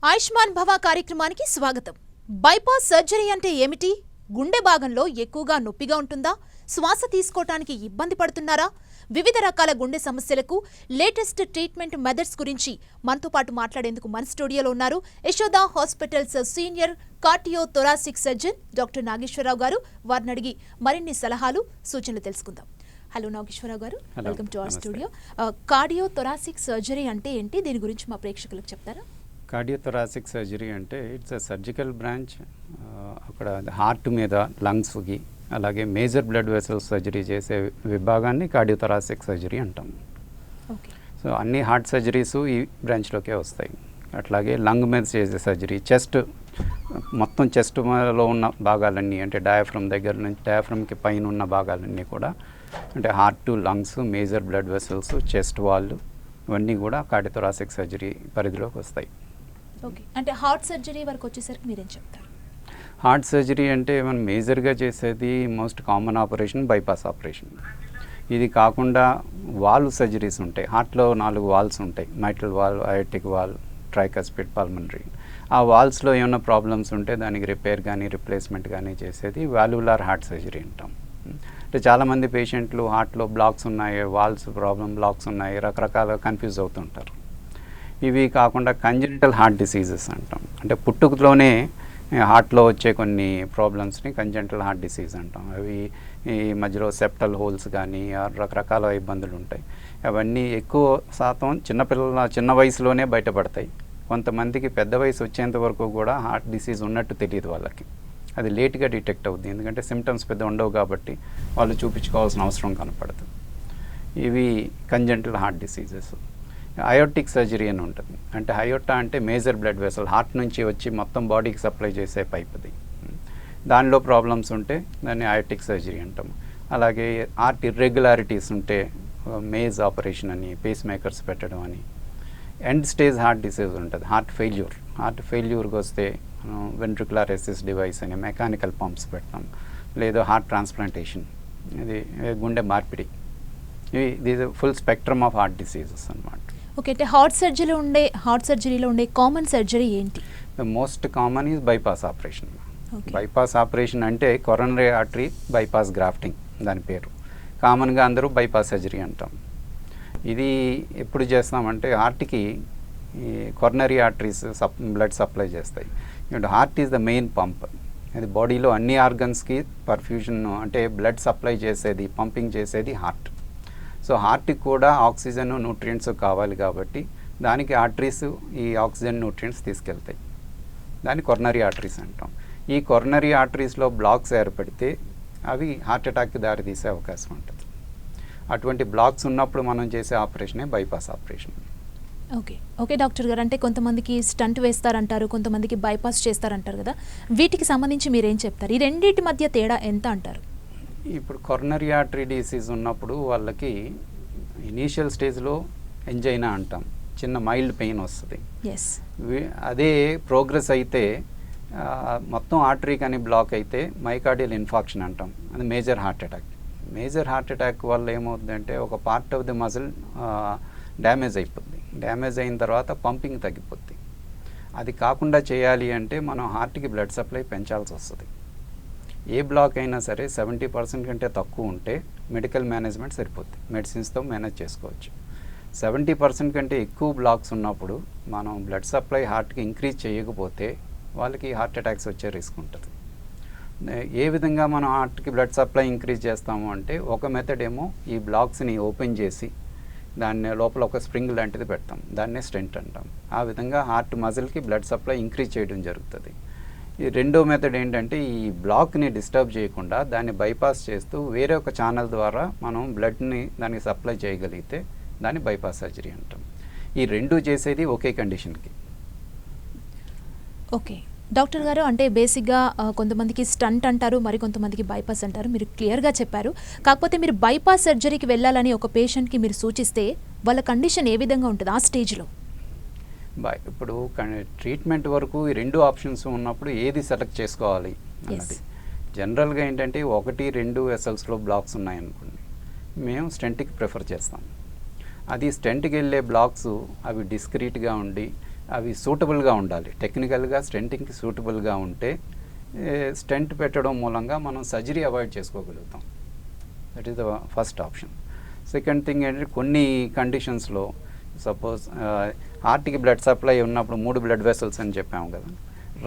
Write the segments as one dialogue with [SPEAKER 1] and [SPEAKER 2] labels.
[SPEAKER 1] ఆయుష్మాన్ భవ కార్యక్రమానికి స్వాగతం. బైపాస్ సర్జరీ అంటే ఏమిటి? గుండె భాగంలో ఎక్కువగా నొప్పిగా ఉంటుందా? శ్వాస తీసుకోవడానికి ఇబ్బంది పడుతున్నారా? వివిధ రకాల గుండె సమస్యలకు లేటెస్ట్ ట్రీట్మెంట్ మెథడ్స్ గురించి మనతో పాటు మాట్లాడేందుకు మన స్టూడియోలో ఉన్నారు Yashoda hospitals senior cardio thoracic surgeon doctor Nageswara Rao గారు. వారిని అడిగి మరిన్ని సలహాలు సూచనలు తెలుసుకుందాం. హలో నాగేశ్వరరావు గారు, welcome to our studio. Cardio thoracic surgery అంటే ఏంటి? దీని గురించి మా ప్రేక్షకులకు చెప్తారా?
[SPEAKER 2] కార్డియోథొరాసిక్ సర్జరీ అంటే ఇట్స్ అ సర్జికల్ బ్రాంచ్. అక్కడ హార్ట్ మీద, లంగ్స్కి, అలాగే మేజర్ బ్లడ్ వెసల్స్ సర్జరీ చేసే విభాగాన్ని కార్డియోథొరాసిక్ సర్జరీ అంటాం. సో అన్ని హార్ట్ సర్జరీస్ ఈ బ్రాంచ్లోకే వస్తాయి. అట్లాగే లంగ్ మీద చేసే సర్జరీ, మొత్తం చెస్ట్లో ఉన్న భాగాలన్నీ, అంటే డయాఫ్రమ్ దగ్గర నుంచి డయాఫ్రమ్కి పైన ఉన్న భాగాలన్నీ కూడా, అంటే heart, lungs, major blood vessels, chest wall, ఇవన్నీ కూడా కార్డియోథొరాసిక్ సర్జరీ పరిధిలోకి వస్తాయి.
[SPEAKER 1] ఓకే, అంటే హార్ట్ సర్జరీ వరకు వచ్చేసరికి మీరేం చెప్తారు?
[SPEAKER 2] హార్ట్ సర్జరీ అంటే మనం మేజర్గా చేసేది most common operation bypass operation. ఇది కాకుండా వాల్వ్ సర్జరీస్ ఉంటాయి. హార్ట్లో 4 వాల్స్ ఉంటాయి: mitral valve, aortic valve, tricuspid, pulmonary. ఆ వాల్స్లో ఏమైనా ప్రాబ్లమ్స్ ఉంటే దానికి రిపేర్ కానీ రిప్లేస్మెంట్ కానీ చేసేది వాల్వులార్ హార్ట్ సర్జరీ అంటాం. అంటే చాలామంది పేషెంట్లు హార్ట్లో బ్లాక్స్ ఉన్నాయి, వాల్స్ బ్లాక్స్ ఉన్నాయి, రకరకాల కన్ఫ్యూజ్ అవుతుంటారు. ఇవి కాకుండా కంజెనిటల్ హార్ట్ డిసీజెస్ అంటాం. అంటే పుట్టుకలోనే హార్ట్లో వచ్చే కొన్ని ప్రాబ్లమ్స్ని కంజెనిటల్ హార్ట్ డిసీజ్ అంటాం. అవి ఈ మధ్యలో సెప్టల్ హోల్స్ కానీ రకరకాల ఇబ్బందులు ఉంటాయి. అవన్నీ ఎక్కువ శాతం చిన్న వయసులోనే బయటపడతాయి. కొంతమందికి పెద్ద వయసు వచ్చేంత వరకు కూడా హార్ట్ డిసీజ్ ఉన్నట్టు తెలియదు వాళ్ళకి. అది లేట్గా డిటెక్ట్ అవుతుంది, ఎందుకంటే సిమ్టమ్స్ పెద్ద ఉండవు కాబట్టి వాళ్ళు చూపించుకోవాల్సిన అవసరం కనపడదు. ఇవి congenital heart diseases. Aortic surgery అని ఉంటుంది. అంటే అయోటా అంటే మేజర్ బ్లడ్ వెసల్, హార్ట్ నుంచి వచ్చి మొత్తం బాడీకి సప్లై చేసే పైప్ది. దానిలో ప్రాబ్లమ్స్ ఉంటే దాన్ని అయోటిక్ సర్జరీ అంటాం. అలాగే హార్ట్ ఇర్రెగ్యులారిటీస్ ఉంటే మేజ్ ఆపరేషన్ అని, పేస్ మేకర్స్ పెట్టడం అని. ఎండ్ స్టేజ్ హార్ట్ డిసీజ్ ఉంటుంది, హార్ట్ ఫెయిల్యూర్కి వస్తే వెంట్రికులర్ అసిస్ట్ డివైస్ అని మెకానికల్ పంప్స్ పెట్టడం, లేదా హార్ట్ ట్రాన్స్ప్లాంటేషన్, ఇది గుండె మార్పిడి. ఇది full spectrum of heart diseases అన్నమాట.
[SPEAKER 1] ఓకే, అంటే హార్ట్ సర్జరీలో ఉండే కామన్ సర్జరీ ఏంటి?
[SPEAKER 2] The most common is bypass operation. Bypass operation అంటే కొరనరీ ఆర్టరీ బైపాస్ గ్రాఫ్టింగ్ దాని పేరు. కామన్గా అందరూ బైపాస్ సర్జరీ అంటాం. ఇది ఎప్పుడు చేస్తామంటే హార్ట్కి ఈ కొరనరీ ఆర్టరీస్ బ్లడ్ సప్లై చేస్తాయి. Heart is the main pump. అది బాడీలో అన్ని ఆర్గన్స్కి పర్ఫ్యూషన్, అంటే బ్లడ్ సప్లై చేసేది, పంపింగ్ చేసేది హార్ట్. సో హార్ట్కి కూడా ఆక్సిజన్, న్యూట్రియంట్స్ కావాలి కాబట్టి దానికి ఆర్టరీస్ ఈ ఆక్సిజన్, న్యూట్రియంట్స్ తీసుకెళ్తాయి. దాన్ని కొరనరీ ఆర్టరీస్ అంటాం. ఈ కొరనరీ ఆర్టరీస్లో బ్లాక్స్ ఏర్పడితే అవి హార్ట్ అటాక్కి దారితీసే అవకాశం ఉంటుంది. అటువంటి బ్లాక్స్ ఉన్నప్పుడు మనం చేసే ఆపరేషనే బైపాస్ ఆపరేషన్.
[SPEAKER 1] ఓకే డాక్టర్ గారు, అంటే కొంతమందికి స్టంట్ వేస్తారంటారు, కొంతమందికి బైపాస్ చేస్తారంటారు కదా, వీటికి సంబంధించి మీరేం చెప్తారు? ఈ రెండింటి మధ్య తేడా ఎంత అంటారు?
[SPEAKER 2] ఇప్పుడు కొరనరీ ఆర్టరీ డిసీజ్ ఉన్నప్పుడు వాళ్ళకి ఇనీషియల్ స్టేజ్లో ఎంజైనా అంటాం, చిన్న మైల్డ్ పెయిన్ వస్తుంది. అదే ప్రోగ్రెస్ అయితే మొత్తం ఆర్టరీ కానీ బ్లాక్ అయితే మైకార్డియల్ ఇన్ఫాక్షన్ అంటాం. అది మేజర్ హార్ట్ అటాక్ వల్ల ఏమవుతుందంటే ఒక part of the muscle damage అయిపోద్ది. డ్యామేజ్ అయిన తర్వాత పంపింగ్ తగ్గిపోద్ది. అది కాకుండా చేయాలి అంటే మనం హార్ట్కి బ్లడ్ సప్లై పెంచాల్సి వస్తుంది. ఏ బ్లాక్ అయినా సరే 70% కంటే తక్కువ ఉంటే మెడికల్ మేనేజ్మెంట్ సరిపోద్ది, మెడిసిన్స్తో మేనేజ్ చేసుకోవచ్చు. 70% కంటే ఎక్కువ బ్లాక్స్ ఉన్నప్పుడు మనం బ్లడ్ సప్లై హార్ట్కి ఇంక్రీజ్ చేయకపోతే వాళ్ళకి హార్ట్ అటాక్స్ వచ్చే రిస్క్ ఉంటుంది. ఏ విధంగా మనం హార్ట్కి బ్లడ్ సప్లై ఇంక్రీజ్ చేస్తాము అంటే, ఒక మెథడ్ ఏమో ఈ బ్లాక్స్ని ఓపెన్ చేసి దాన్ని లోపల ఒక స్ప్రింగ్ లాంటిది పెడతాం, దాన్నే స్టెంట్ అంటాం. ఆ విధంగా హార్ట్ మజిల్కి బ్లడ్ సప్లై ఇంక్రీజ్ చేయడం జరుగుతుంది. ఈ రెండో మెథడ్ ఏంటంటే, ఈ బ్లాక్ని డిస్టర్బ్ చేయకుండా దాన్ని బైపాస్ చేస్తూ వేరే ఒక ఛానల్ ద్వారా మనం బ్లడ్ని దానికి సప్లై చేయగలిగితే దాన్ని బైపాస్ సర్జరీ అంటాం. ఈ రెండు చేసేది ఒకే కండిషన్కి.
[SPEAKER 1] ఓకే డాక్టర్ గారు, అంటే బేసిక్గా కొంతమందికి స్టంట్ అంటారు, మరి కొంతమందికి బైపాస్ అంటారు. మీరు క్లియర్గా చెప్పారు. కాకపోతే మీరు బైపాస్ సర్జరీకి వెళ్ళాలని ఒక పేషెంట్కి మీరు సూచిస్తే వాళ్ళ కండిషన్ ఏ విధంగా ఉంటుంది ఆ స్టేజ్లో?
[SPEAKER 2] ఇప్పుడు ట్రీట్మెంట్ వరకు ఈ 2 ఆప్షన్స్ ఉన్నప్పుడు ఏది సెలెక్ట్ చేసుకోవాలి అన్నది. జనరల్గా ఏంటంటే 1-2 వెసల్స్లో బ్లాక్స్ ఉన్నాయనుకోండి, మేము స్టెంట్కి ప్రిఫర్ చేస్తాం. అది స్టెంట్కి వెళ్ళే బ్లాక్స్ అవి డిస్క్రీట్గా ఉండి అవి సూటబుల్గా ఉండాలి. టెక్నికల్గా స్టెంటింగ్కి సూటబుల్గా ఉంటే స్టెంట్ పెట్టడం మూలంగా మనం సర్జరీ అవాయిడ్ చేసుకోగలుగుతాం. That is the first option. Second thing ఏంటంటే కొన్ని కండిషన్స్లో సపోజ్ హార్ట్కి బ్లడ్ సప్లై ఉన్నప్పుడు 3 బ్లడ్ వెసల్స్ అని చెప్పాము కదా,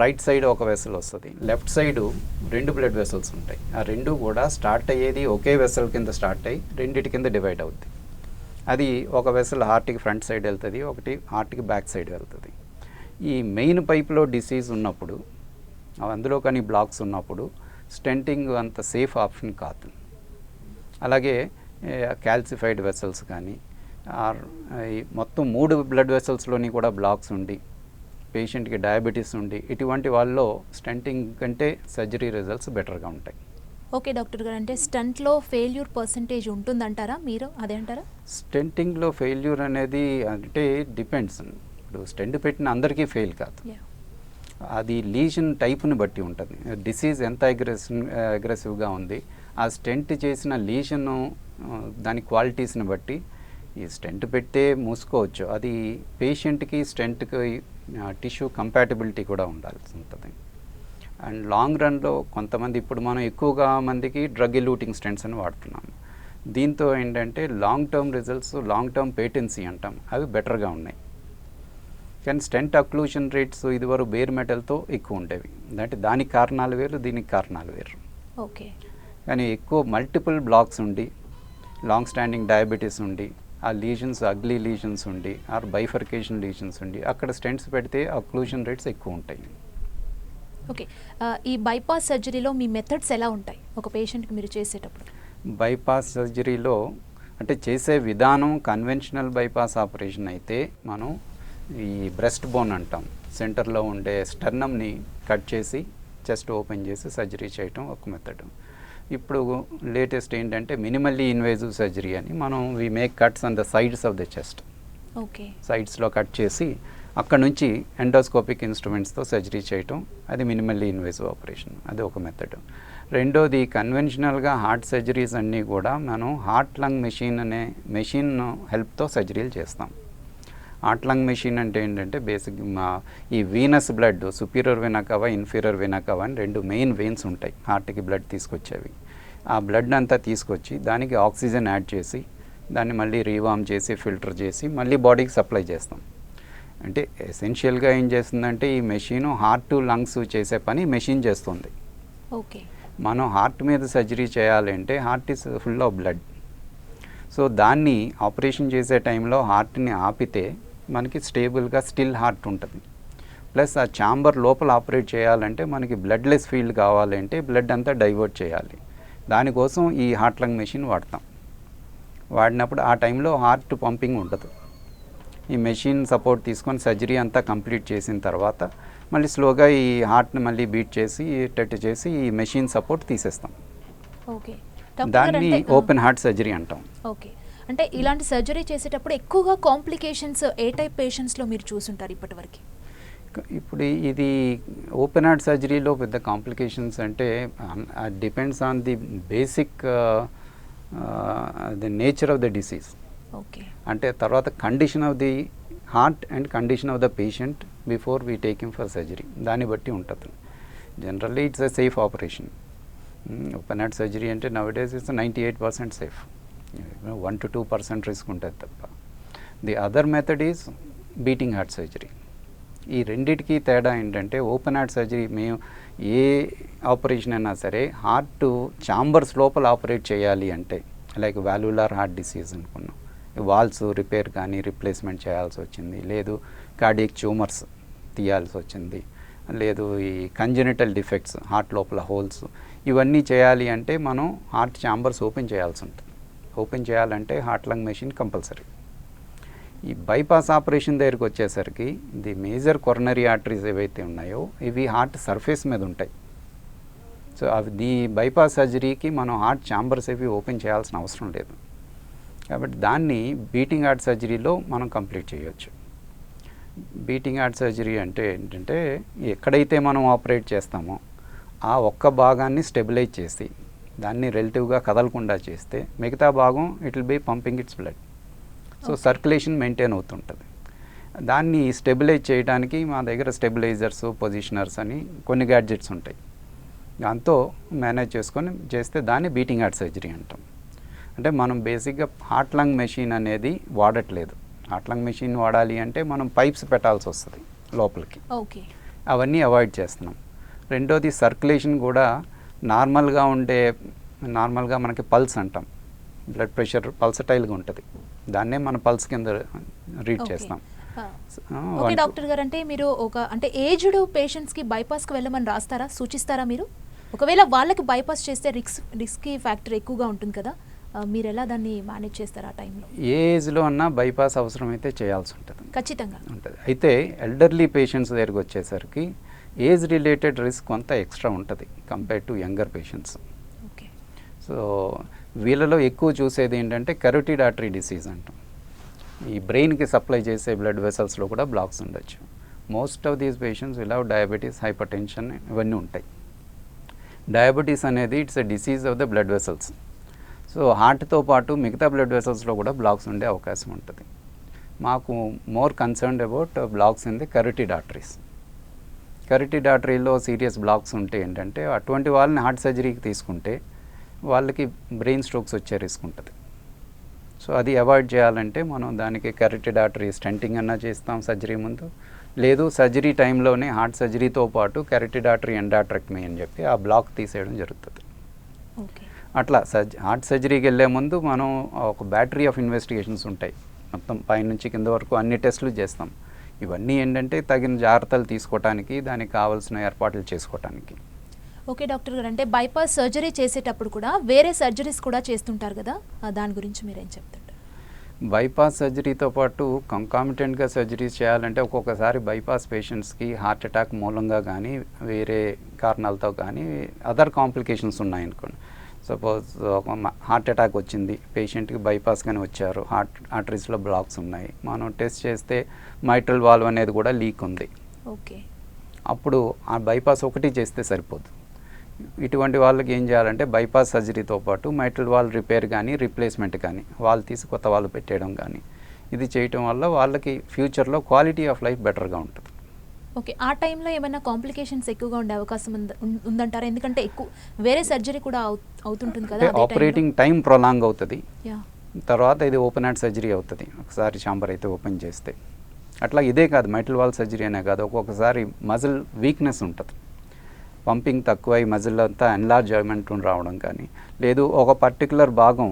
[SPEAKER 2] రైట్ సైడ్ ఒక వెసల్ వస్తుంది, లెఫ్ట్ సైడ్ 2 బ్లడ్ వెసల్స్ ఉంటాయి. ఆ 2 కూడా స్టార్ట్ అయ్యేది ఒకే వెసల్ కింద స్టార్ట్ అయ్యి రెండిటి కింద డివైడ్ అవుద్ది. అది ఒక వెసల్ హార్ట్కి ఫ్రంట్ సైడ్ వెళ్తుంది, ఒకటి హార్ట్కి బ్యాక్ సైడ్ వెళ్తుంది. ఈ మెయిన్ పైప్లో డిసీజ్ ఉన్నప్పుడు, అందులో కానీ బ్లాక్స్ ఉన్నప్పుడు స్టెంటింగ్ అంత సేఫ్ ఆప్షన్ కాదు. అలాగే క్యాల్సిఫైడ్ వెసల్స్ కానీ మొత్తం 3 బ్లడ్ వెసల్స్లోని కూడా బ్లాక్స్ ఉండి పేషెంట్కి డయాబెటీస్ ఉండి ఇటువంటి వాళ్ళలో స్టెంటింగ్ కంటే సర్జరీ రిజల్ట్స్ బెటర్గా ఉంటాయి.
[SPEAKER 1] ఓకే డాక్టర్ గారు, అంటే స్టంట్లో ఫెయిల్యూర్ పర్సంటేజ్ ఉంటుందంటారా మీరు? అదే అంటారా?
[SPEAKER 2] స్టెంటింగ్లో ఫెయిల్యూర్ అనేది అంటే డిపెండ్స్. ఇప్పుడు స్టెంట్ పెట్టిన అందరికీ ఫెయిల్ కాదు, అది లీజన్ టైప్ని బట్టి ఉంటుంది. డిసీజ్ ఎంత అగ్రెసివ్గా ఉంది, ఆ స్టెంట్ చేసిన లీజన్ దాని క్వాలిటీస్ని బట్టి ఈ స్టెంట్ పెట్టే మూసుకోవచ్చు. అది పేషెంట్కి స్టెంట్కి టిష్యూ కంపాటబిలిటీ కూడా ఉండాల్సి ఉంటుంది. అండ్ లాంగ్ రన్లో కొంతమంది, ఇప్పుడు మనం ఎక్కువగా మందికి డ్రగ్ ఎలూటింగ్ స్టెంట్స్ అని వాడుతున్నాము. దీంతో ఏంటంటే long term results, long term patency అంటాం, అవి బెటర్గా ఉన్నాయి. కానీ స్టెంట్ అక్లూషన్ రేట్స్ ఇదివరకు బేర్ మెటల్తో ఎక్కువ ఉండేవి. అంటే దానికి కారణాలు వేరు, దీనికి కారణాలు వేరు.
[SPEAKER 1] ఓకే.
[SPEAKER 2] కానీ ఎక్కువ మల్టిపుల్ బ్లాక్స్ ఉండి, లాంగ్ స్టాండింగ్ డయాబెటీస్ ఉండి, ఆ లీజన్స్ అగ్లీ లీజన్స్ ఉండి, ఆర్ బైఫర్కేషన్ లీజన్స్ ఉండి అక్కడ స్టెంట్స్ పెడితే అక్లూషన్ రేట్స్ ఎక్కువ ఉంటాయి.
[SPEAKER 1] ఓకే. ఈ బైపాస్ సర్జరీలో మీ మెథడ్స్ ఎలా ఉంటాయి ఒక పేషెంట్కి మీరు చేసేటప్పుడు?
[SPEAKER 2] బైపాస్ సర్జరీలో అంటే చేసే విధానం కన్వెన్షనల్ బైపాస్ ఆపరేషన్ అయితే మనం ఈ బ్రెస్ట్ బోన్ అంటాం, సెంటర్లో ఉండే స్టర్నమ్ని కట్ చేసి చెస్ట్ ఓపెన్ చేసి సర్జరీ చేయటం ఒక మెథడ్. ఇప్పుడు లేటెస్ట్ ఏంటంటే మినిమల్లీ ఇన్వేజివ్ సర్జరీ అని, మనం we make cuts on the sides of the chest.
[SPEAKER 1] Okay. సైడ్స్లో
[SPEAKER 2] కట్ చేసి అక్కడ నుంచి ఎండోస్కోపిక్ ఇన్స్ట్రుమెంట్స్తో సర్జరీ చేయటం, అది మినిమల్లీ ఇన్వేజివ్ ఆపరేషన్, అది ఒక మెథడ్. రెండోది కన్వెన్షనల్గా హార్ట్ సర్జరీస్ అన్నీ కూడా మనం హార్ట్ లంగ్ మెషిన్ అనే మెషిన్ హెల్ప్తో సర్జరీలు చేస్తాం. హార్ట్ లంగ్ మెషిన్ అంటే ఏంటంటే బేసిక్ ఈ వీనస్ బ్లడ్, సుపీరియర్ వెనా కవా, ఇన్ఫీరియర్ వెనా కవా అని 2 మెయిన్ వెయిన్స్ ఉంటాయి హార్ట్కి బ్లడ్ తీసుకొచ్చేవి. ఆ బ్లడ్ అంతా తీసుకొచ్చి దానికి ఆక్సిజన్ యాడ్ చేసి దాన్ని మళ్ళీ రీవార్మ్ చేసి ఫిల్టర్ చేసి మళ్ళీ బాడీకి సప్లై చేస్తాం. అంటే ఎసెన్షియల్గా ఏం చేస్తుందంటే ఈ మెషిన్ హార్ట్ లంగ్స్ చేసే పని మెషిన్ చేస్తుంది.
[SPEAKER 1] ఓకే.
[SPEAKER 2] మనం హార్ట్ మీద సర్జరీ చేయాలంటే heart is full of blood. So దాన్ని ఆపరేషన్ చేసే టైంలో హార్ట్ని ఆపితే మనకి స్టేబుల్గా స్టిల్ హార్ట్ ఉంటుంది. ప్లస్ ఆ ఛాంబర్ లోపల ఆపరేట్ చేయాలంటే మనకి బ్లడ్లెస్ ఫీల్డ్ కావాలంటే బ్లడ్ అంతా డైవర్ట్ చేయాలి. దానికోసం ఈ హార్ట్ లంగ్ మెషిన్ వాడతాం. వాడినప్పుడు ఆ టైంలో హార్ట్ పంపింగ్ ఉండదు. ఈ మెషిన్ సపోర్ట్ తీసుకొని సర్జరీ అంతా కంప్లీట్ చేసిన తర్వాత మళ్ళీ స్లోగా ఈ హార్ట్ని మళ్ళీ బీట్ చేసి టెట్ చేసి ఈ మెషిన్ సపోర్ట్ తీసేస్తాం.
[SPEAKER 1] ఓకే.
[SPEAKER 2] దాన్ని ఓపెన్ హార్ట్ సర్జరీ అంటాం.
[SPEAKER 1] ఓకే. అంటే ఇలాంటి సర్జరీ చేసేటప్పుడు ఎక్కువగా కాంప్లికేషన్స్ ఏ టైప్ పేషెంట్స్లో మీరు చూసుంటారు ఇప్పటివరకు?
[SPEAKER 2] ఇప్పుడు ఇది ఓపెన్ హార్ట్ సర్జరీలో పెద్ద కాంప్లికేషన్స్ అంటే depends on the basic the nature of the disease.
[SPEAKER 1] Okay.
[SPEAKER 2] అంటే తర్వాత condition of the heart and condition of the patient before we take him for surgery, దాన్ని బట్టి ఉంటుంది. Generally it's a safe operation. Open heart surgery అంటే నవడేస్ it's 98% safe, 1 to 2% risk ఉంటుంది తప్ప. The other method is beating heart surgery. ఈ రెండిటికి తేడా ఏంటంటే ఓపెన్ హార్ట్ సర్జరీ మేము ఏ ఆపరేషన్ అయినా సరే హార్ట్ ఛాంబర్స్ లోపల ఆపరేట్ చేయాలి అంటే, లైక్ వాల్వులార్ హార్ట్ డిసీజ్ అనుకున్నాం, వాల్స్ రిపేర్ కానీ రిప్లేస్మెంట్ చేయాల్సి వచ్చింది, లేదు కార్డియక్ ట్యూమర్స్ తీయాల్సి వచ్చింది, లేదు ఈ కంజెనిటల్ డిఫెక్ట్స్ హార్ట్ లోపల హోల్స్, ఇవన్నీ చేయాలి అంటే మనం హార్ట్ ఛాంబర్స్ ఓపెన్ చేయాల్సి ఉంటుంది. ఓపెన్ చేయాలంటే హార్ట్ లంగ్ మెషిన్ కంపల్సరీ. ఈ బైపాస్ ఆపరేషన్ దగ్గరికి వచ్చేసరికి ది మేజర్ కొరనరీ ఆర్టరీస్ ఏవైతే ఉన్నాయో ఇవి హార్ట్ సర్ఫేస్ మీద ఉంటాయి. సో అవి ది బైపాస్ సర్జరీకి మనం హార్ట్ ఛాంబర్స్ ఏవి ఓపెన్ చేయాల్సిన అవసరం లేదు. కాబట్టి దాన్ని బీటింగ్ హార్ట్ సర్జరీలో మనం కంప్లీట్ చేయొచ్చు. బీటింగ్ హార్ట్ సర్జరీ అంటే ఏంటంటే ఎక్కడైతే మనం ఆపరేట్ చేస్తామో ఆ ఒక్క భాగాన్ని స్టెబిలైజ్ చేసి దాన్ని రిలేటివ్గా కదలకుండా చేస్తే మిగతా భాగం it will be pumping its blood. So circulation maintain అవుతుంటుంది. దాన్ని స్టెబిలైజ్ చేయడానికి మా దగ్గర స్టెబిలైజర్స్, పొజిషనర్స్ అని కొన్ని గ్యాడ్జెట్స్ ఉంటాయి. దాంతో మేనేజ్ చేసుకొని చేస్తే దాన్ని బీటింగ్ హార్ట్ సర్జరీ అంటాం. అంటే మనం బేసిక్గా హార్ట్ లంగ్ మెషిన్ అనేది వాడట్లేదు. హార్ట్ లంగ్ మెషిన్ వాడాలి అంటే మనం పైప్స్ పెట్టాల్సి వస్తుంది లోపలికి.
[SPEAKER 1] ఓకే.
[SPEAKER 2] అవన్నీ అవాయిడ్ చేస్తున్నాం. రెండోది సర్క్యులేషన్ కూడా నార్మల్గా మనకి పల్స్ అంటాం. బ్లడ్ ప్రెషర్ పల్సటైల్గా ఉంటుంది. దాన్నే మన పల్స్ కింద రీడ్ చేస్తాం.
[SPEAKER 1] ఓకే డాక్టర్ గారు, అంటే మీరు అంటే ఏజ్డ్ పేషెంట్స్కి బైపాస్కి వెళ్ళమని రాస్తారా, సూచిస్తారా మీరు? ఒకవేళ వాళ్ళకి బైపాస్ చేస్తే రిస్కీ ఫ్యాక్టర్ ఎక్కువగా ఉంటుంది కదా, మీరు ఎలా దాన్ని మేనేజ్ చేస్తారా ఆ టైంలో?
[SPEAKER 2] ఏ ఏజ్లో అన్నా బైపాస్ అవసరమైతే చేయాల్సి ఉంటుంది.
[SPEAKER 1] ఖచ్చితంగా
[SPEAKER 2] ఉంటుంది. అయితే ఎల్డర్లీ పేషెంట్స్ దగ్గరికి వచ్చేసరికి ఏజ్ రిలేటెడ్ రిస్క్ కొంత ఎక్స్ట్రా ఉంటుంది compare to younger patients.
[SPEAKER 1] Okay.
[SPEAKER 2] So వీళ్ళలో ఎక్కువ చూసేది ఏంటంటే కరోటిడ్ ఆర్టరీ డిసీజ్ అంటాం. ఈ బ్రెయిన్కి సప్లై చేసే బ్లడ్ వెసల్స్లో కూడా బ్లాక్స్ ఉండొచ్చు. Most of these patients will have diabetes, hypertension ఇవన్నీ ఉంటాయి. డయాబెటీస్ అనేది it's a disease of the blood vessels. So హార్ట్తో పాటు మిగతా బ్లడ్ వెసల్స్లో కూడా బ్లాక్స్ ఉండే అవకాశం ఉంటుంది. మాకు more concerned about blocks in the carotid arteries. Carotid ఆర్టరీలో సీరియస్ బ్లాక్స్ ఉంటే ఏంటంటే అటువంటి వాళ్ళని హార్ట్ సర్జరీకి తీసుకుంటే వాళ్ళకి బ్రెయిన్ స్ట్రోక్స్ వచ్చే రిస్క్ ఉంటుంది. సో అది అవాయిడ్ చేయాలంటే మనం దానికి కరోటిడ్ ఆర్టరీ స్టెంటింగ్ అన్నా చేస్తాం సర్జరీ ముందు, లేదు సర్జరీ టైంలోనే హార్ట్ సర్జరీతో పాటు కరోటిడ్ ఆర్టరీ ఎండాట్రెక్టమీ అని చెప్పి ఆ బ్లాక్ తీసేయడం జరుగుతుంది.
[SPEAKER 1] ఓకే.
[SPEAKER 2] అట్లా హార్ట్ సర్జరీకి వెళ్ళే ముందు మనం ఒక బ్యాటరీ ఆఫ్ ఇన్వెస్టిగేషన్స్ ఉంటాయి. మొత్తం పైనుంచి కింద వరకు అన్ని టెస్టులు చేస్తాం. ఇవన్నీ ఏంటంటే తగిన జాగ్రత్తలు తీసుకోవటానికి, దానికి కావాల్సిన ఏర్పాట్లు చేసుకోవటానికి.
[SPEAKER 1] ఓకే డాక్టర్ గారు, అంటే బైపాస్ సర్జరీ చేసేటప్పుడు కూడా వేరే సర్జరీస్ కూడా చేస్తుంటారు కదా, దాని గురించి మీరేం చెప్తుంటారు?
[SPEAKER 2] బైపాస్ సర్జరీతో పాటు కంకామిటెంట్గా సర్జరీస్ చేయాలంటే ఒక్కొక్కసారి బైపాస్ పేషెంట్స్కి హార్ట్ అటాక్ మూలంగా కానీ వేరే కారణాలతో కానీ అదర్ కాంప్లికేషన్స్ ఉన్నాయనుకోండి. సపోజ్ ఒక హార్ట్ అటాక్ వచ్చింది పేషెంట్కి, బైపాస్ కానీ వచ్చారు, ఆర్టరీస్లో బ్లాక్స్ ఉన్నాయి, మనం టెస్ట్ చేస్తే మైట్రల్ వాల్వ్ అనేది కూడా లీక్ ఉంది.
[SPEAKER 1] ఓకే.
[SPEAKER 2] అప్పుడు ఆ బైపాస్ ఒకటి చేస్తే సరిపోదు. ఇటువంటి వాళ్ళకి ఏం చేయాలంటే బైపాస్ సర్జరీతో పాటు మైట్రల్ వాల్వ్ రిపేర్ కానీ, రిప్లేస్మెంట్ కానీ, వాళ్ళు తీసి కొత్త వాళ్ళు పెట్టేయడం కానీ, ఇది చేయటం వల్ల వాళ్ళకి ఫ్యూచర్లో క్వాలిటీ ఆఫ్ లైఫ్ బెటర్గా ఉంటుంది.
[SPEAKER 1] ఓకే. ఆ టైంలో ఏమైనా కాంప్లికేషన్స్ ఎక్కువగా ఉండే అవకాశం ఉందంటారా? ఎందుకంటే ఎక్కువ వేరే సర్జరీ కూడా అవుతుంటుంది కదా.
[SPEAKER 2] ఆపరేటింగ్ టైం ప్రొలాంగ్ అవుతుంది.
[SPEAKER 1] యా.
[SPEAKER 2] తర్వాత ఇది ఓపెన్ హార్ట్ సర్జరీ అవుతుంది ఒకసారి చాంబర్ అయితే ఓపెన్ చేస్తే. అట్లా ఇదే కాదు, మైట్రల్ వాల్వ్ సర్జరీ అనే కాదు, ఒక్కొక్కసారి మజిల్ వీక్నెస్ ఉంటుంది. పంపింగ్ తక్కువై మజిల్ అంతా ఎన్లార్జ్మెంట్ రావడం కానీ, లేదు ఒక పర్టికులర్ భాగం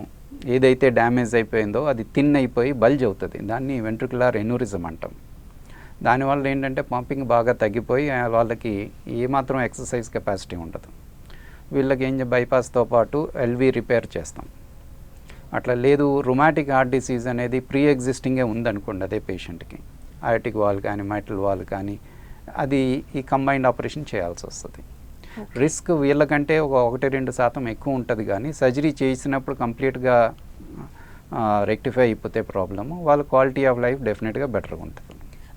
[SPEAKER 2] ఏదైతే డ్యామేజ్ అయిపోయిందో అది థిన్ అయిపోయి బల్జ్ అవుతుంది. దాన్ని వెంట్రికులర్ ఎన్యూరిజం అంటాం. దానివల్ల ఏంటంటే పంపింగ్ బాగా తగ్గిపోయి వాళ్ళకి ఏమాత్రం ఎక్సర్సైజ్ కెపాసిటీ ఉండదు. వీళ్ళకి బైపాస్తో పాటు ఎల్వి రిపేర్ చేస్తాం. అట్లా లేదు రుమాటిక్ హార్ట్ డిసీజ్ అనేది ప్రీ ఎగ్జిస్టింగే ఉందనుకోండి అదే పేషెంట్కి, అయోటిక్ వాల్వ్ కానీ మైట్రల్ వాల్వ్ కానీ, అది ఈ కంబైన్డ్ ఆపరేషన్ చేయాల్సి వస్తుంది. రిస్క్ వీళ్ళకంటే 1-2% ఎక్కువ ఉంటుంది, కానీ సర్జరీ చేసినప్పుడు కంప్లీట్గా రెక్టిఫై అయిపోతే ప్రాబ్లము, వాళ్ళ క్వాలిటీ ఆఫ్ లైఫ్ డెఫినెట్గా బెటర్గా ఉంటుంది.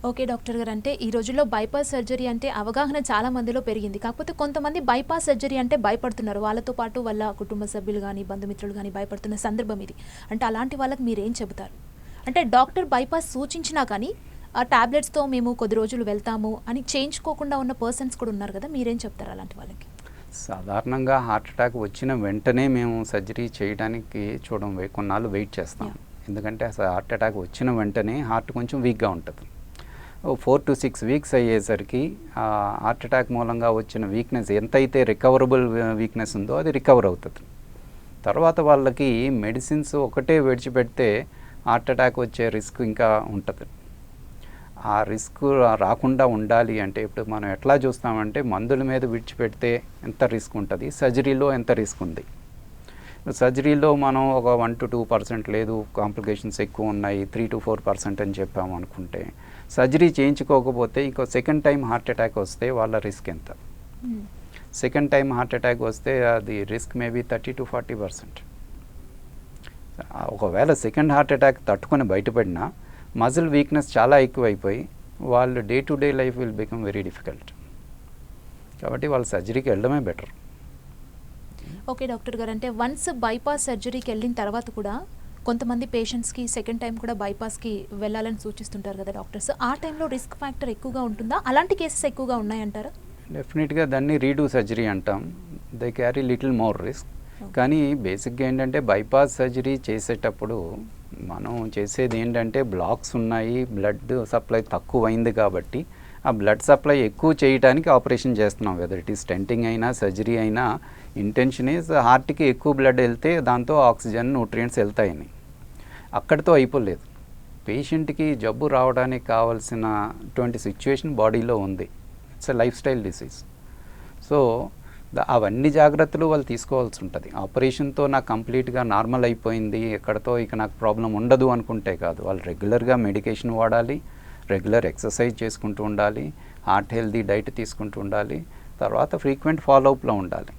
[SPEAKER 1] ఓకే డాక్టర్ గారు, అంటే ఈ రోజుల్లో బైపాస్ సర్జరీ అంటే అవగాహన చాలా మందిలో పెరిగింది. కాకపోతే కొంతమంది బైపాస్ సర్జరీ అంటే భయపడుతున్నారు. వాళ్ళతో పాటు వాళ్ళ కుటుంబ సభ్యులు కానీ బంధుమిత్రులు కానీ భయపడుతున్న సందర్భం ఇది. అంటే అలాంటి వాళ్ళకి మీరేం చెబుతారు? అంటే డాక్టర్ బైపాస్ సూచించినా కానీ ఆ టాబ్లెట్స్తో మేము కొద్ది రోజులు వెళ్తాము అని చేయించుకోకుండా ఉన్న పర్సన్స్ కూడా ఉన్నారు కదా, మీరేం చెప్తారు అలాంటి వాళ్ళకి?
[SPEAKER 2] సాధారణంగా హార్ట్ అటాక్ వచ్చిన వెంటనే మేము సర్జరీ చేయడానికి కొన్నాళ్ళు వెయిట్ చేస్తాం. ఎందుకంటే అసలు హార్ట్ అటాక్ వచ్చిన వెంటనే హార్ట్ కొంచెం వీక్గా ఉంటుంది. 4 to 6 వీక్స్ అయ్యేసరికి హార్ట్ అటాక్ మూలంగా వచ్చిన వీక్నెస్ ఎంతైతే రికవరబుల్ వీక్నెస్ ఉందో అది రికవర్ అవుతుంది. తర్వాత వాళ్ళకి మెడిసిన్స్ ఒకటే విడిచిపెడితే హార్ట్ అటాక్ వచ్చే రిస్క్ ఇంకా ఉంటుంది. ఆ రిస్క్ రాకుండా ఉండాలి అంటే ఇప్పుడు మనం ఎట్లా చూస్తామంటే మందుల మీద విడిచిపెడితే ఎంత రిస్క్ ఉంటుంది, సర్జరీలో ఎంత రిస్క్ ఉంది. సర్జరీలో మనం ఒక 1 to 2% లేదు, కాంప్లికేషన్స్ ఎక్కువ ఉన్నాయి 3 to 4% అని చెప్పాము అనుకుంటే, సర్జరీ చేయించుకోకపోతే ఇంకో సెకండ్ టైం హార్ట్ అటాక్ వస్తే వాళ్ళ రిస్క్ ఎంత? సెకండ్ టైం హార్ట్ అటాక్ వస్తే అది రిస్క్ మేబీ 30 to 40%. ఒకవేళ సెకండ్ హార్ట్ అటాక్ తట్టుకొని బయటపడినా మజిల్ వీక్నెస్ చాలా ఎక్కువైపోయి వాళ్ళు day to day life will become very difficult. కాబట్టి వాళ్ళు సర్జరీకి వెళ్ళడమే బెటర్.
[SPEAKER 1] ఓకే డాక్టర్ గారు, అంటే వన్స్ బైపాస్ సర్జరీకి వెళ్ళిన తర్వాత కూడా కొంతమంది పేషెంట్స్కి సెకండ్ టైం కూడా బైపాస్కి వెళ్ళాలని సూచిస్తుంటారు కదా డాక్టర్స్, ఆ టైంలో రిస్క్ ఫ్యాక్టర్ ఎక్కువగా ఉంటుందా? అలాంటి కేసెస్ ఎక్కువగా ఉన్నాయంటారా?
[SPEAKER 2] డెఫినెట్గా దాన్ని రీడూ సర్జరీ అంటాం. They carry little more risk. కానీ బేసిక్గా ఏంటంటే బైపాస్ సర్జరీ చేసేటప్పుడు మనం చేసేది ఏంటంటే బ్లాక్స్ ఉన్నాయి, బ్లడ్ సప్లై తక్కువ అయింది కాబట్టి ఆ బ్లడ్ సప్లై ఎక్కువ చేయడానికి ఆపరేషన్ చేస్తున్నాం. వెదర్ ఇట్ ఈస్ స్టెంటింగ్ అయినా సర్జరీ అయినా ఇంటెన్షన్ ఈజ్ హార్ట్కి ఎక్కువ బ్లడ్ వెళ్తే దాంతో ఆక్సిజన్ న్యూట్రియంట్స్ వెళ్తాయని. అక్కడితో అయిపోలేదు. పేషెంట్కి జబ్బు రావడానికి కావాల్సినటువంటి సిచ్యువేషన్ బాడీలో ఉంది. It's a life style disease. So అవన్నీ జాగ్రత్తలు వాళ్ళు తీసుకోవాల్సి ఉంటుంది. ఆపరేషన్తో నాకు కంప్లీట్గా నార్మల్ అయిపోయింది, ఎక్కడితో ఇక నాకు ప్రాబ్లం ఉండదు అనుకుంటే కాదు. వాళ్ళు రెగ్యులర్గా మెడికేషన్ వాడాలి, రెగ్యులర్ ఎక్సర్సైజ్ చేసుకుంటూ ఉండాలి, హార్ట్ హెల్దీ డైట్ తీసుకుంటూ ఉండాలి, తర్వాత ఫ్రీక్వెంట్ ఫాలోఅప్లో ఉండాలి.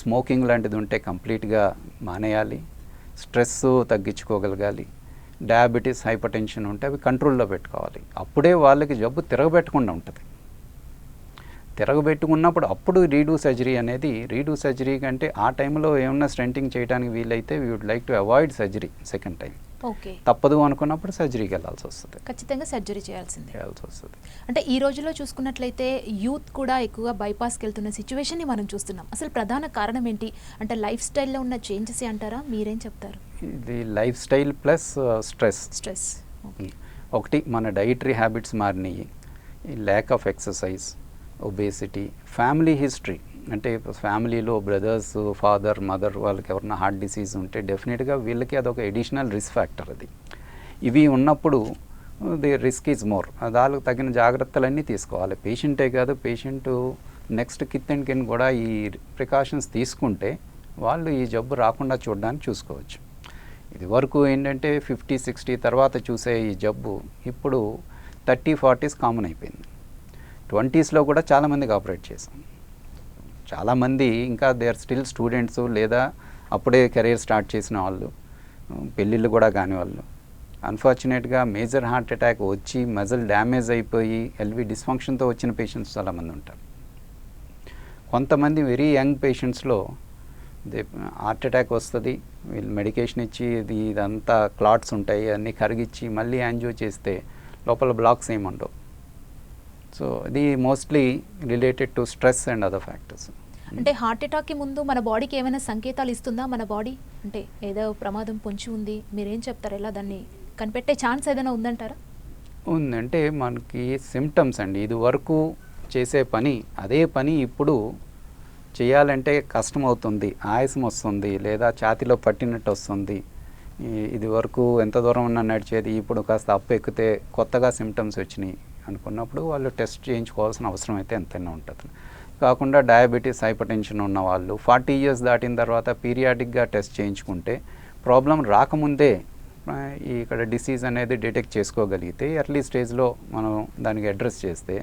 [SPEAKER 2] స్మోకింగ్ లాంటిది ఉంటే కంప్లీట్గా మానేయాలి, స్ట్రెస్ తగ్గించుకోగలగాలి, డయాబెటీస్ హైపర్ టెన్షన్ ఉంటే అవి కంట్రోల్లో పెట్టుకోవాలి. అప్పుడే వాళ్ళకి జబ్బు తిరగబెట్టకుండా ఉంటుంది. తిరగబెట్టుకున్నప్పుడు అప్పుడు రీడూ సర్జరీ అనేది, రీడూ సర్జరీ కంటే ఆ టైంలో ఏమన్నా స్టెంటింగ్ చేయడానికి వీలైతే we would like to avoid surgery second time.
[SPEAKER 1] Okay,
[SPEAKER 2] తప్పదు అనుకున్నప్పుడు సర్జరీకి వెళ్ళాల్సి వస్తుంది,
[SPEAKER 1] ఖచ్చితంగా సర్జరీ చేయాల్సిందే.
[SPEAKER 2] చేయాల్సి వస్తుంది.
[SPEAKER 1] అంటే ఈ రోజుల్లో చూసుకున్నట్లయితే యూత్ కూడా ఎక్కువగా బైపాస్కి వెళ్తున్న సిచ్యువేషన్ని మనం చూస్తున్నాం. అసలు ప్రధాన కారణం ఏంటి? అంటే లైఫ్ స్టైల్లో ఉన్న చేంజెస్ అంటారా? మీరేం చెప్తారు?
[SPEAKER 2] ఇది లైఫ్ స్టైల్ ప్లస్
[SPEAKER 1] స్ట్రెస్.
[SPEAKER 2] ఒకటి మన డైటరీ హ్యాబిట్స్ మారినాయి, ఈ lack of exercise, obesity, family history. అంటే ఫ్యామిలీలో బ్రదర్స్, ఫాదర్, మదర్ వాళ్ళకి ఎవరైనా హార్ట్ డిసీజ్ ఉంటే డెఫినెట్గా వీళ్ళకి అదొక ఎడిషనల్ రిస్క్ ఫ్యాక్టర్. అది ఇవి ఉన్నప్పుడు ది రిస్క్ ఈజ్ మోర్. దానికి తగిన జాగ్రత్తలన్నీ తీసుకోవాలి. పేషెంటే కాదు, పేషెంట్ నెక్స్ట్ కిత్ అండ్ కిన్ కూడా ఈ ప్రికాషన్స్ తీసుకుంటే వాళ్ళు ఈ జబ్బు రాకుండా చూడడానికి చూసుకోవచ్చు. ఇది వరకు ఏంటంటే 50-60 తర్వాత చూసే ఈ జబ్బు ఇప్పుడు 30-40s కామన్ అయిపోయింది. 20sలో కూడా చాలామందికి ఆపరేట్ చేసాం. చాలామంది ఇంకా దే ఆర్ స్టిల్ స్టూడెంట్స్, లేదా అప్పుడే కెరీర్ స్టార్ట్ చేసిన వాళ్ళు, పెళ్ళిళ్ళు కూడా కాని వాళ్ళు. అన్ఫార్చునేట్గా మేజర్ హార్ట్ అటాక్ వచ్చి మజిల్ డ్యామేజ్ అయిపోయి ఎల్వి డిస్ఫంక్షన్తో వచ్చిన పేషెంట్స్ చాలామంది ఉంటారు. కొంతమంది వెరీ యంగ్ పేషెంట్స్లో హార్ట్ అటాక్ వస్తుంది, వీళ్ళు మెడికేషన్ ఇచ్చి ఇదంతా క్లాట్స్ ఉంటాయి అన్నీ కరిగిచ్చి మళ్ళీ యాంజియో చేస్తే లోపల బ్లాక్స్ ఏమి ఉండవు. సో ఇది mostly related to stress and other factors.
[SPEAKER 1] అంటే హార్ట్ అటాక్కి ముందు మన బాడీకి ఏమైనా సంకేతాలు ఇస్తుందా మన బాడీ? అంటే ఏదో ప్రమాదం పొంచి ఉంది, మీరేం చెప్తారు? ఎలా దాన్ని కనిపెట్టే ఛాన్స్ ఏదైనా ఉందంటారా?
[SPEAKER 2] ఉందంటే మనకి సిమ్టమ్స్ అండి. ఇది వరకు చేసే పని అదే పని ఇప్పుడు చేయాలంటే కష్టం అవుతుంది, ఆయాసం వస్తుంది, లేదా ఛాతీలో పట్టినట్టు వస్తుంది. ఇది వరకు ఎంత దూరం ఉన్నా నడిచేది ఇప్పుడు కాస్త అప్పు ఎక్కితే కొత్తగా సిమ్టమ్స్ వచ్చినాయి అనుకున్నప్పుడు వాళ్ళు టెస్ట్ చేయించుకోవాల్సిన అవసరం అయితే ఎంతైనా ఉంటుంది. కాకుండా డయాబెటీస్, హైపర్ టెన్షన్ ఉన్న వాళ్ళు 40 years దాటిన తర్వాత పీరియాడిక్గా టెస్ట్ చేయించుకుంటే ప్రాబ్లం రాకముందే ఇక్కడ డిసీజ్ అనేది డిటెక్ట్ చేసుకోగలిగితే ఎర్లీ స్టేజ్లో మనం దానికి అడ్రస్ చేస్తే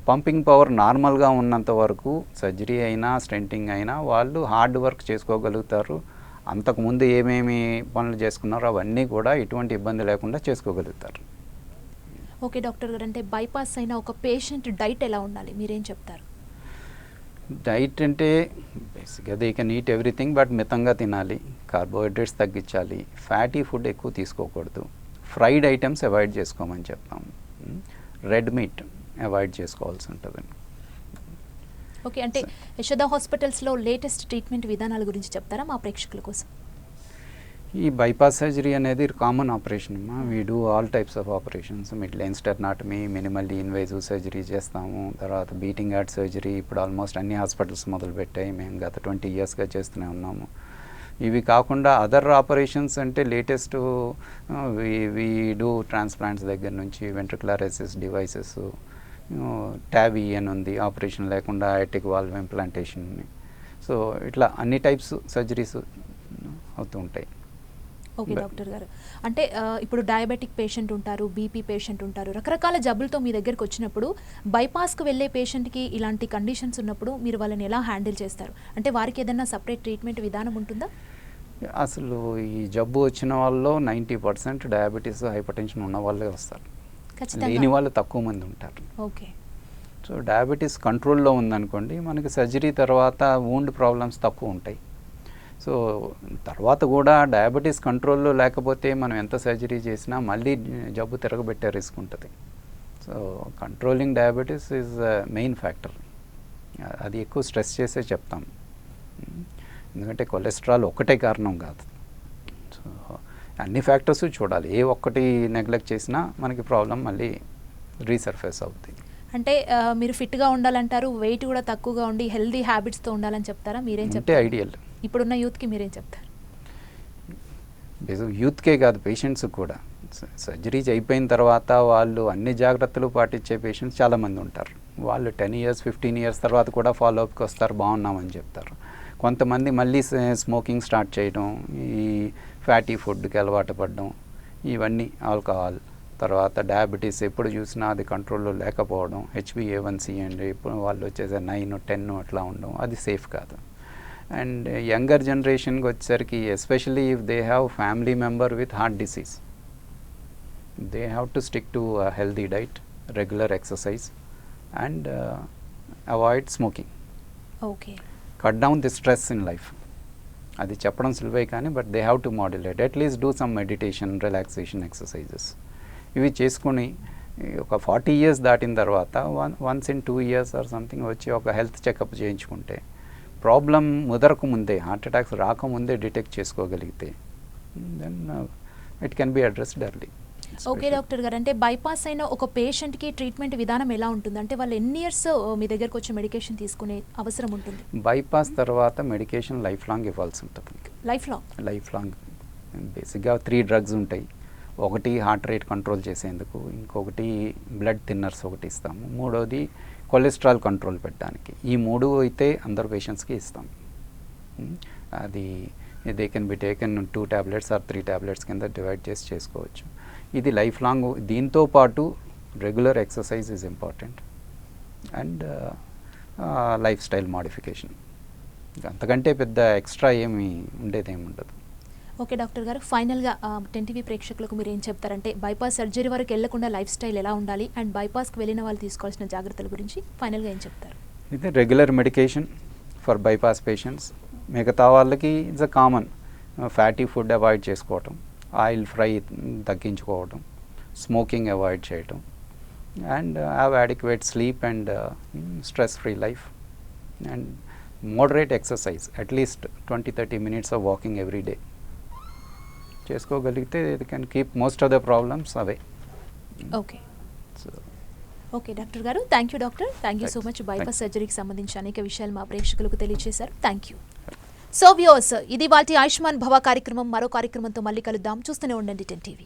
[SPEAKER 2] పంపింగ్ పవర్ నార్మల్గా ఉన్నంత వరకు సర్జరీ అయినా స్టెంటింగ్ అయినా వాళ్ళు హార్డ్ వర్క్ చేసుకోగలుగుతారు. అంతకుముందు ఏమేమి పనులు చేసుకున్నారో అవన్నీ కూడా ఎటువంటి ఇబ్బంది లేకుండా చేసుకోగలుగుతారు.
[SPEAKER 1] ఓకే డాక్టర్ గారు, అంటే బైపాస్ అయిన ఒక పేషెంట్ డైట్ ఎలా ఉండాలి, మీరేం చెప్తారు?
[SPEAKER 2] డైట్ అంటే బేసిక్గా they can eat everything, but మితంగా తినాలి, కార్బోహైడ్రేట్స్ తగ్గించాలి, ఫ్యాటీ ఫుడ్ ఎక్కువ తీసుకోకూడదు, ఫ్రైడ్ ఐటమ్స్ అవాయిడ్ చేసుకోమని చెప్తాము, రెడ్ మీట్ అవాయిడ్ చేసుకోవాల్సి ఉంటుంది.
[SPEAKER 1] ఓకే, అంటే యశోద హాస్పిటల్స్లో లేటెస్ట్ ట్రీట్మెంట్ విధానాల గురించి చెప్తారా మా ప్రేక్షకుల కోసం?
[SPEAKER 2] ఈ బైపాస్ సర్జరీ అనేది కామన్ ఆపరేషన్ అమ్మా. We do all types of operations. Midline sternotomy, minimally invasive surgery చేస్తాము, తర్వాత బీటింగ్ హార్ట్ సర్జరీ ఇప్పుడు ఆల్మోస్ట్ అన్ని హాస్పిటల్స్ మొదలుపెట్టాయి. మేము గత 20 yearsగా చేస్తూనే ఉన్నాము. ఇవి కాకుండా అదర్ ఆపరేషన్స్ అంటే లేటెస్ట్ వీ డూ ట్రాన్స్ప్లాంట్స్ దగ్గర నుంచి వెంట్రికులర్ అసిస్ట్ డివైసెస్, ట్యాబీ అని ఉంది ఆపరేషన్ లేకుండా ఐటిక్ వాల్వ్ ఇంప్లాంటేషన్. సో ఇట్లా అన్ని టైప్స్ సర్జరీస్ అవుతూ ఉంటాయి.
[SPEAKER 1] ఓకే డాక్టర్ గారు, అంటే ఇప్పుడు డయాబెటిక్ పేషెంట్ ఉంటారు, బీపీ పేషెంట్ ఉంటారు, రకరకాల జబ్బులతో మీ దగ్గరికి వచ్చినప్పుడు బైపాస్కి వెళ్ళే పేషెంట్కి ఇలాంటి కండిషన్స్ ఉన్నప్పుడు మీరు వాళ్ళని ఎలా హ్యాండిల్ చేస్తారు? అంటే వారికి ఏదైనా సపరేట్ ట్రీట్మెంట్ విధానం ఉంటుందా?
[SPEAKER 2] అసలు ఈ జబ్బు వచ్చిన వాళ్ళలో 90% డయాబెటీస్, హైపర్ టెన్షన్ ఉన్న వాళ్ళే వస్తారు. లేని వాళ్ళు తక్కువ మంది ఉంటారు.
[SPEAKER 1] ఓకే,
[SPEAKER 2] సో డయాబెటీస్ కంట్రోల్లో ఉందనుకోండి, మనకి సర్జరీ తర్వాత వూండ్ ప్రాబ్లమ్స్ తక్కువ ఉంటాయి. సో తర్వాత కూడా డయాబెటీస్ కంట్రోల్లో లేకపోతే మనం ఎంత సర్జరీ చేసినా మళ్ళీ జబ్బు తిరగబెట్టే రిస్క్ ఉంటుంది. So controlling diabetes is main factor. అది ఎక్కువ స్ట్రెస్ చేసే చెప్తాం, ఎందుకంటే కొలెస్ట్రాల్ ఒక్కటే కారణం కాదు. సో అన్ని ఫ్యాక్టర్స్ చూడాలి, ఏ ఒక్కటి నెగ్లెక్ట్ చేసినా మనకి ప్రాబ్లం మళ్ళీ రీసర్ఫేస్ అవుతుంది.
[SPEAKER 1] అంటే మీరు ఫిట్గా ఉండాలంటారు, వెయిట్ కూడా తక్కువగా ఉండి హెల్దీ హ్యాబిట్స్తో ఉండాలని చెప్తారా? మీరేం
[SPEAKER 2] అంటే
[SPEAKER 1] చెప్తారు
[SPEAKER 2] ఐడియల్.
[SPEAKER 1] ఇప్పుడున్న యూత్కి మీరేం చెప్తారు?
[SPEAKER 2] యూత్కే కాదు, పేషెంట్స్ కూడా. సర్జరీస్ అయిపోయిన తర్వాత వాళ్ళు అన్ని జాగ్రత్తలు పాటించే పేషెంట్స్ చాలామంది ఉంటారు. వాళ్ళు 10 years 15 years తర్వాత కూడా ఫాలోఅప్కి వస్తారు, బాగున్నామని చెప్తారు. కొంతమంది మళ్ళీ స్మోకింగ్ స్టార్ట్ చేయడం, ఈ ఫ్యాటీ ఫుడ్కి అలవాటు పడడం, ఇవన్నీ ఆల్కహాల్, తర్వాత డయాబెటీస్ ఎప్పుడు చూసినా అది కంట్రోల్లో లేకపోవడం, HbA1c అండ్ ఇప్పుడు వాళ్ళు వచ్చేసి 9 10 అట్లా ఉండడం, అది సేఫ్ కాదు. అండ్ యంగర్ జనరేషన్కి వచ్చేసరికి especially if they have family member with heart disease, they have to stick to healthy diet, regular exercise and avoid smoking.
[SPEAKER 1] Okay,
[SPEAKER 2] cut down the stress in life. అది చెప్పడం సులువే కానీ but they have to modulate, at least do some meditation, relaxation exercises. ఇవి చేసుకొని ఒక 40 years దాటిన తర్వాత once in 2 years or something వచ్చి ఒక హెల్త్ చెకప్ చేయించుకుంటే, ప్రాబ్లం ముదరకు ముందే, హార్ట్ అటాక్స్ రాకముందే డిటెక్ట్ చేసుకోగలిగితే then it can be addressed early.
[SPEAKER 1] Okay doctor గారు, అంటే బైపాస్ అయిన ఒక పేషెంట్కి ట్రీట్మెంట్ విధానం ఎలా ఉంటుంది? అంటే వాళ్ళు ఎన్ని ఇయర్స్ మీ దగ్గరకు వచ్చి మెడికేషన్ తీసుకునే అవసరం ఉంటుంది?
[SPEAKER 2] బైపాస్ తర్వాత మెడికేషన్ లైఫ్ లాంగ్ ఇవ్వాల్సి ఉంటుంది. లైఫ్ లాంగ్ బేసిక్గా 3 drugs ఉంటాయి. ఒకటి హార్ట్ రేట్ కంట్రోల్ చేసేందుకు, ఇంకొకటి బ్లడ్ థిన్నర్స్ ఒకటి ఇస్తాము, మూడోది కొలెస్ట్రాల్ కంట్రోల్ పెట్టడానికి. ఈ 3 అయితే అందరు పేషెంట్స్కి ఇస్తాం. అది they can be taken 2 tablets or 3 tablets కింద డివైడ్ చేసి చేసుకోవచ్చు. ఇది లైఫ్ లాంగ్. దీంతో పాటు regular exercise is important and life style modification. అంతకంటే పెద్ద ఎక్స్ట్రా ఏమి ఉండేదేమి ఉండదు.
[SPEAKER 1] ఓకే డాక్టర్ గారు, ఫైనల్గా 10TV ప్రేక్షకులకు మీరు ఏం చెప్తారంటే బైపాస్ సర్జరీ వరకు వెళ్లకుండా లైఫ్ స్టైల్ ఎలా ఉండాలి అండ్ బైపాస్కి వెళ్ళిన వాళ్ళు తీసుకోవాల్సిన జాగ్రత్తల గురించి ఫైనల్గా ఏం చెప్తారు?
[SPEAKER 2] ఇది regular medication for bypass patients. మిగతా వాళ్ళకి it's a common fatty food avoid చేసుకోవటం, ఆయిల్ ఫ్రై తగ్గించుకోవడం, స్మోకింగ్ అవాయిడ్ చేయటం and have adequate sleep and stress free life and moderate exercise, at least 20-30 minutes of walking every day చేసుకోగలిగితే ఇది can keep most of the problems away.
[SPEAKER 1] Okay okay doctor garu, thank you doctor, thank you so much. Bypass సర్జరీకి సంబంధించి అనేక విషయాలు మా ప్రేక్షకులకు తెలియజేశారు. Thank you. So viewers, ఇది వాటి ఆయుష్మాన్ భవ కార్యక్రమం. మరో కార్యక్రమంతో మళ్ళీ కలుద్దాం. చూస్తూనే ఉండండి 10TV.